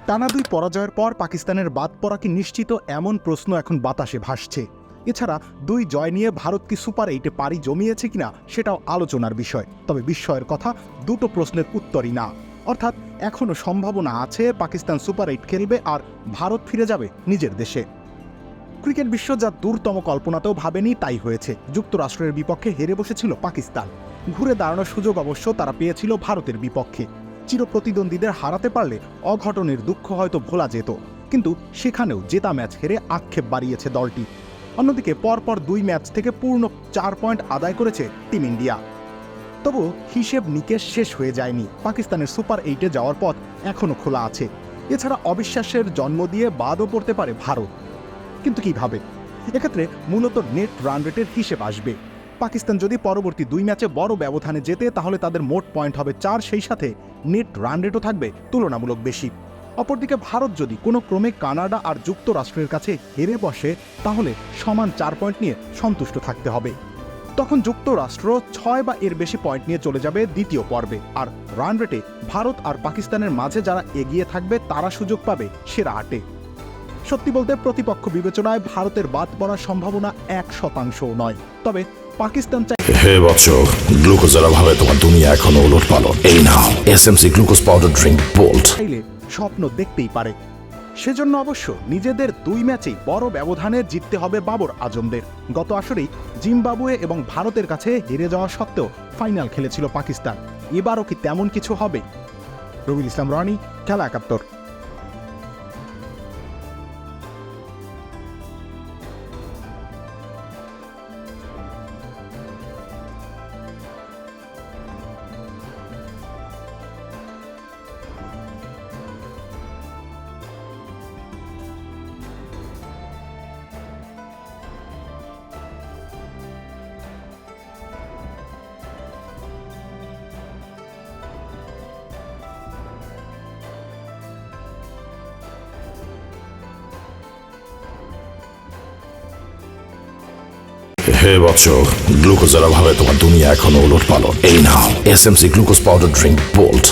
টানা 2 পরাজয়ের পর পাকিস্তানের বাদ পড়া কি নিশ্চিত, এমন প্রশ্ন এখন বাতাসে ভাসছে। এছাড়া 2 জয় নিয়ে ভারত কি সুপার 8-এ পাড়ি জমিয়েছে কিনা সেটাও আলোচনার বিষয়। তবে বিস্ময়ের কথা, দুটো প্রশ্নের উত্তরই না। অর্থাৎ এখনও সম্ভাবনা আছে পাকিস্তান সুপার 8 খেলবে আর ভারত ফিরে যাবে নিজের দেশে। ক্রিকেট বিশ্ব যা দূরতম কল্পনাতেও ভাবেনি তাই হয়েছে। যুক্তরাষ্ট্রের বিপক্ষে হেরে বসেছিল পাকিস্তান। ঘুরে দাঁড়ানোর সুযোগ অবশ্য তারা পেয়েছিল ভারতের বিপক্ষে। চিরপ্রতিদ্বন্দ্বীদের হারাতে পারলে অঘটনের দুঃখ হয়তো ভোলা যেত, কিন্তু সেখানেও জেতা ম্যাচ হেরে আক্ষেপ বাড়িয়েছে দলটি। অন্যদিকে পরপর 2 ম্যাচ থেকে পূর্ণ 4 পয়েন্ট আদায় করেছে টিম ইন্ডিয়া। তবু হিসেব নিকেশ শেষ হয়ে যায়নি। পাকিস্তানের সুপার 8-এ যাওয়ার পথ এখনও খোলা আছে। এছাড়া অবিশ্বাসের জন্ম দিয়ে বাদও পড়তে পারে ভারত। কিন্তু কিভাবে? এক্ষেত্রে মূলত নেট রান রেটের হিসেব আসবে। পাকিস্তান যদি পরবর্তী 2 ম্যাচে বড় ব্যবধানে জেতে তাহলে তাদের মোট পয়েন্ট হবে 4, সেই সাথে নেট রান রেটও থাকবে তুলনামূলক বেশি। অপরদিকে ভারত যদি কোনো ক্রমে কানাডা আর যুক্তরাষ্ট্রের কাছে হেরে বসে তাহলে সমান 4 পয়েন্ট নিয়ে সন্তুষ্ট থাকতে হবে। তখন যুক্তরাষ্ট্র 6 বা এর বেশি পয়েন্ট নিয়ে চলে যাবে দ্বিতীয় পর্বে, আর রান রেটে ভারত আর পাকিস্তানের মাঝে যারা এগিয়ে থাকবে তারা সুযোগ পাবে সেরা 8-এ। সত্যি বলতে প্রতিপক্ষ বিবেচনায় ভারতের বাদ পড়ার সম্ভাবনা 1%ও নয়। তবে পাকিস্তান হে বৎস, গ্লুকোজের অভাবে তোমার দুনিয়া এখনো ওলটপালট। এই নাও SMC glucose powder drink bolt. চাইলে স্বপ্ন দেখতেই পারে। সেজন্য অবশ্য নিজেদের 2 ম্যাচেই বড় ব্যবধানে জিততে হবে বাবর আজমদের। গত আসরেই জিম্বাবুয়ে এবং ভারতের কাছে হেরে যাওয়া সত্ত্বেও ফাইনাল খেলেছিল পাকিস্তান। এবারও কি তেমন কিছু হবে? রবিউল ইসলাম রনি, খেলা 71। হে বৎস, গ্লুকোজের অভাবে তোমার দুনিয়া এখনো ওলটপালট। এই নাও SMC glucose powder drink bolt.